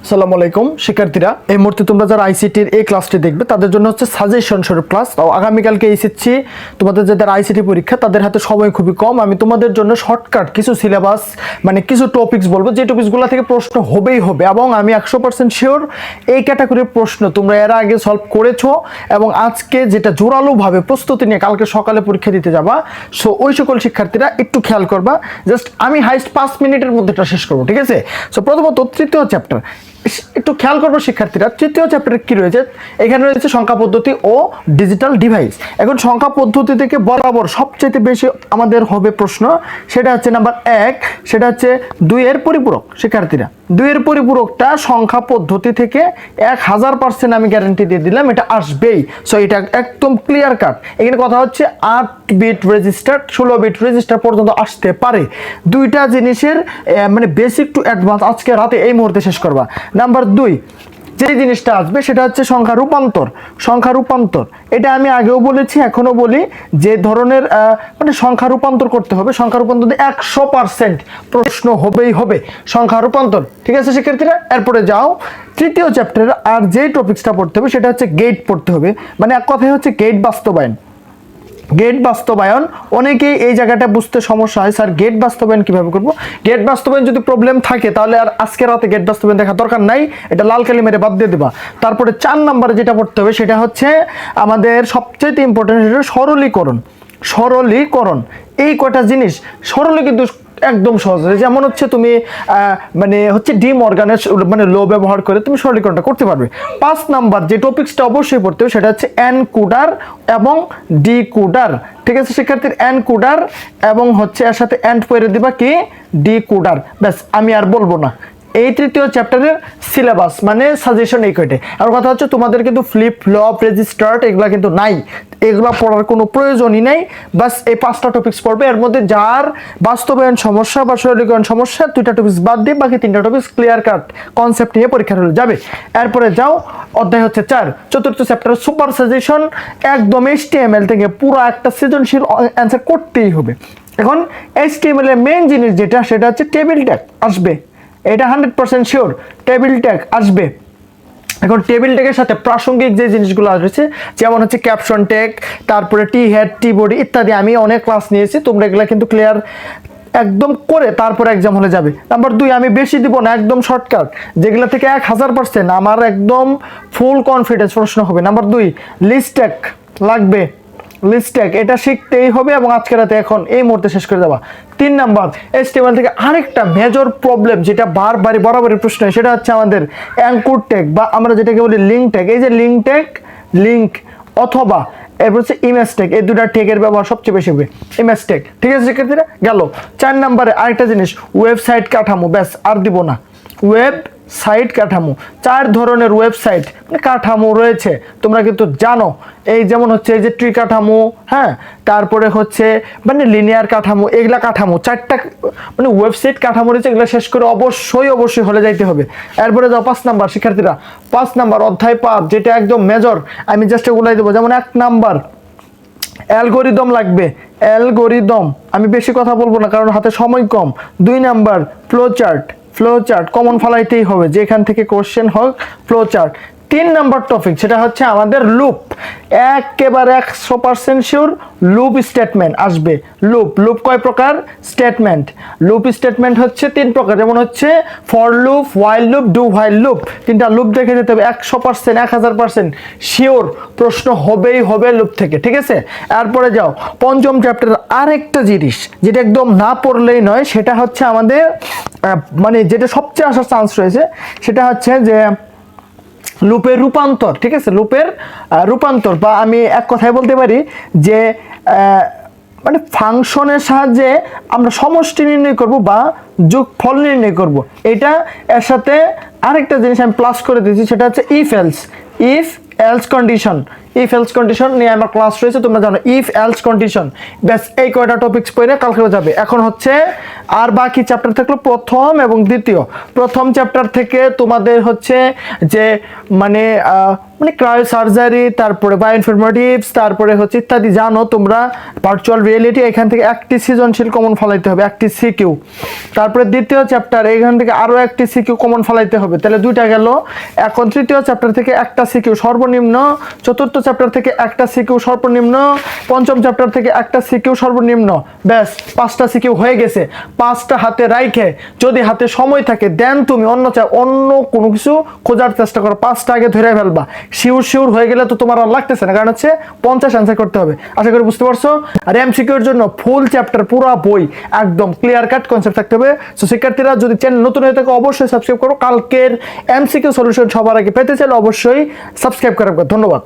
আসসালামু আলাইকুম শিক্ষার্থীরা, এই মুহূর্তে তোমরা যারা আইসিটির এই ক্লাসটি দেখবে তাদের জন্য হচ্ছে সাজেশন স্বরূপ ক্লাস। আগামীকালকে এসেছি তোমাদের যাদের আইসিটি পরীক্ষা তাদের হাতে সময় খুবই কম। আমি তোমাদের জন্য শর্টকাট কিছু সিলেবাস মানে কিছু টপিকস বলবো, যে টপিকসগুলো থেকে প্রশ্ন হবেই হবে, এবং আমি 100% শিওর এই ক্যাটাগরির প্রশ্ন তোমরা এর আগে সলভ করেছো এবং আজকে যেটা জোরালোভাবে প্রস্তুতি নিয়ে কালকে সকালে পরীক্ষা দিতে যাবা। সো ওই সকল শিক্ষার্থীরা একটু খেয়াল করবা, জাস্ট আমি হাইস্ট 5 মিনিটের মধ্যে এটা শেষ করবো, ঠিক আছে? সো প্রথমত তৃতীয় চ্যাপ্টার একটু খেয়াল করবো শিক্ষার্থীরা। তৃতীয় চ্যাপ্টারে কি রয়েছে? এখানে রয়েছে সংখ্যা পদ্ধতি ও ডিজিটাল ডিভাইস। এখন সংখ্যা পদ্ধতি থেকে বরাবর সবচেয়ে বেশি আমাদের হবে প্রশ্ন, সেটা হচ্ছে নাম্বার 1, সেটা হচ্ছে 2 এর পরিপূরক। শিক্ষার্থীরা 2 এর পরিপূরকটা সংখ্যা পদ্ধতি থেকে 1000% আমি গ্যারান্টি দিয়ে দিলাম এটা আসবেই। সো এটা একদম ক্লিয়ার কাট। এখানে কথা হচ্ছে 8 বিট রেজিস্টার 16 বিট রেজিস্টার পর্যন্ত আসতে পারে। দুইটা জিনিসের মানে বেসিক টু অ্যাডভান্স আজকে রাতে এই মুহূর্তে শেষ করবা। নাম্বার 2 যে জিনিসটা আসবে সেটা হচ্ছে সংখ্যা রূপান্তর। সংখ্যা রূপান্তর এটা আমি আগেও বলেছি, এখনো বলি, যে ধরনের মানে সংখ্যা রূপান্তর করতে হবে। সংখ্যা রূপান্তর 100% প্রশ্ন হবেই হবে সংখ্যা রূপান্তর, ঠিক আছে শিক্ষার্থীরা? এরপরে যাও তৃতীয় চ্যাপ্টারে আর যে টপিকসটা পড়তে হবে সেটা হচ্ছে গেট পড়তে হবে। মানে এক কথায় হচ্ছে গেট বাস্তবায়ন। গেট বাস্তবায়ন অনেকেই এই জায়গাটা বুঝতে সমস্যা হয়, স্যার গেট বাস্তবায়ন কিভাবে করব? গেট বাস্তবায়ন যদি প্রবলেম থাকে তাহলে আর আজকে রাতে গেট বাস্তবায়ন দেখা দরকার নাই, এটা লাল কালি মেরে বাদ দিয়ে দেবা। তারপরে 4 নম্বরে যেটা পড়তে হবে সেটা হচ্ছে আমাদের সবচেয়ে ইম্পর্টেন্ট, সেটা সরলীকরণ। সরলীকরণ এই কয়টা জিনিস সরলে কিন্তু একদম সহজ। যেমন হচ্ছে তুমি মানে হচ্ছে ডি মর্গানের মানে লো ব্যবহার করে তুমি সরলীকরণটা করতে পারবে। 5 নাম্বার যে টপিক্সটা অবশ্যই পড়তে হবে সেটা হচ্ছে এনকোডার এবং ডিকোডার, ঠিক আছে শিক্ষার্থীর? এনকোডার এবং হচ্ছে এর সাথে এন্ড পড়ে দিবা কি ডিকোডার। ব্যাস, আমি আর বলবো না। এই তৃতীয় চ্যাপ্টারের সিলেবাস মানে সাজেশন এই কয়টে। আর কথা হচ্ছে তোমাদের কিন্তু ফ্লিপ ফ্লপ রেজিস্টার্ড এগুলা কিন্তু নাই, এগুলা পড়ার কোনো প্রয়োজনই নাই। বাস এই 5টা টপিকস পড়বে, এর মধ্যে যার বাস্তবায়ন সমস্যা বা সরলীকরণ সমস্যা 2টা টপিকস বাদ দিয়ে বাকি 3টা টপিকস ক্লিয়ার কাট কনসেপ্ট নিয়ে পরীক্ষা হলে যাবে। এরপরে যাও অধ্যায় হচ্ছে 4, চতুর্থ চ্যাপ্টার সুপার সাজেশন। একদম HTML থেকে পুরো একটা সৃজনশীল অ্যান্সার করতেই হবে। এখন HTML এর মেইন জিনিস যেটা সেটা হচ্ছে টেবিল ট্যাগ আসবে, এটা 100% শিওর টেবিল ট্যাগ আসবে। এখন টেবিল ট্যাগের সাথে প্রাসঙ্গিক যে জিনিসগুলো আসছে যেমন হচ্ছে ক্যাপশন ট্যাগ, তারপরে টি হেড টি বডি ইত্যাদি, আমি অনেক ক্লাস নিয়েছি, তোমরা এগুলো কিন্তু ক্লিয়ার একদম করে তারপর এক্সাম হলে যাবে। নাম্বার 2 আমি বেশি দিব না, একদম শর্টকাট, যেগুলো থেকে 1000% আমার একদম ফুল কনফিডেন্স প্রশ্ন হবে। নাম্বার 2 লিস্ট ট্যাগ লাগবে, লিস্ট ট্যাগ এটা শিখতেই হবে এবং আজকে রাতে এখন এই মুহূর্তে শেষ করে দেওয়া। 3 নাম্বার HTML থেকে আরেকটা মেজর প্রবলেম যেটা বরাবরই প্রশ্ন হয় সেটা হচ্ছে আমাদের অ্যাঙ্কর ট্যাগ বা আমরা যেটাকে বলি লিঙ্ক ট্যাগ। এই যে লিঙ্ক ট্যাগ, লিঙ্ক অথবা এরপর হচ্ছে ইমেজ ট্যাগ, এই দুটা ট্যাগের ব্যবহার সবচেয়ে বেশি হবে। ইমেজ ট্যাগ, ঠিক আছে শিক্ষার্থীরা? গেল 4 নাম্বারে আরেকটা জিনিস ওয়েবসাইট কাঠামো। ব্যাস, আর দিব না। ওয়েবসাইট কাঠামো, 4 ধরনের ওয়েবসাইট মানে কাঠামো রয়েছে, তোমরা কিন্তু জানো। এই যেমন হচ্ছে এই যে ট্রি কাঠামো, হ্যাঁ, তারপরে হচ্ছে মানে লিনিয়ার কাঠামো, এগুলা কাঠামো 4টা মানে ওয়েবসাইট কাঠামো রয়েছে, এগুলো শেষ করে অবশ্যই হলে যাইতে হবে। এরপরে যাও 5 নাম্বার শিক্ষার্থীরা, 5 নাম্বার অধ্যায় 5 যেটা একদম মেজর, আমি জাস্ট এগুলাই দেবো। যেমন 1 নাম্বার অ্যালগোরিদম লাগবে, অ্যালগোরিদম আমি বেশি কথা বলবো না কারণ হাতে সময় কম। 2 নাম্বার ফ্লো চার্ট কমন ফলাইতেই হবে, যেখান থেকে কোশ্চেন হোক ফ্লো চার্ট। 3 নাম্বার টপিক সেটা হচ্ছে আমাদের লুপ, একেবারে 100% শিওর লুপ স্টেটমেন্ট আসবে। লুপ কয় প্রকার? স্টেটমেন্ট। লুপ স্টেটমেন্ট হচ্ছে 3 প্রকার, যেমন হচ্ছে for loop, while loop, do while loop. 3টা লুপ দেখে যেতে হবে, 100% 1000% শিওর প্রশ্ন হবেই হবে লুপ থেকে, ঠিক আছে? এরপরে যাও 5ম চ্যাপ্টারের আরেকটা জিনিস যেটা একদম না পড়লেই নয়, সেটা হচ্ছে আমাদের মানে যেটা সবচেয়ে আসার চান্স রয়েছে সেটা হচ্ছে যে লুপের রূপান্তর, ঠিক আছে? লুপের রূপান্তর বা আমি এক কথায় বলতে পারি যে মানে ফাংশনের সাহায্যে আমরা সমষ্টি নির্ণয় করব বা যোগফল নির্ণয় করব। এটা এর সাথে আরেকটা জিনিস আমি প্লাস করে দিয়েছি, সেটা হচ্ছে if else condition, if else condition নিয়ে আমার ক্লাস রয়েছে, তোমরা জানো ইফ এলস কন্ডিশন। ব্যাস এই কয়টা টপিকস পড়ে কালকে যাবে। এখন হচ্ছে আর বাকি চ্যাপ্টার থাকলো প্রথম এবং দ্বিতীয়। প্রথম চ্যাপ্টার থেকে তোমাদের হচ্ছে যে মানে ক্রায়ো সার্জারি, তারপরে বায়োইনফরমেটিভস, তারপরে হচ্ছে ইত্যাদি জানো তোমরা, ভার্চুয়াল রিয়েলিটি, এখান থেকে একটি সৃজনশীল কমন ফলাইতে হবে, একটি সিকিউ। তারপরে দ্বিতীয় চ্যাপ্টার, এখান থেকে আরও একটি সিকিউ কমন ফলাইতে হবে, তাহলে দুইটা গেল। এখন তৃতীয় চ্যাপ্টার থেকে একটা সিকিউ সর্বনিম্ন, চতুর্থ চ্যাপ্টার থেকে একটা সিকিউ সর্বনিম্ন, পঞ্চম চ্যাপ্টার থেকে একটা সিকিউ সর্বনিম্ন। ব্যাস 5টা সিকিউ হয়ে গেছে। 5টা হাতে রাইখে যদি হাতে সময় থাকে দেন তুমি অন্য কোনো কিছু খোঁজার চেষ্টা করো, 5টা আগে ধরে ফেলবা। শিওর হয়ে গেলে তো তোমার আর লাগতেছে না, কারণ হচ্ছে 50 অ্যান্সার করতে হবে। আশা করি বুঝতে পারছো। আর এমসিকিউর জন্য ফুল চ্যাপ্টার পুরো বই একদম ক্লিয়ার কাট কনসেপ্ট থাকতে হবে। সো শিক্ষার্থীরা যদি চ্যানেল নতুন হয়ে থাকে অবশ্যই সাবস্ক্রাইব করো। কালকের এমসিকিউ সলিউশন সবার আগে পেতে চাইলে অবশ্যই সাবস্ক্রাইব করার। ধন্যবাদ।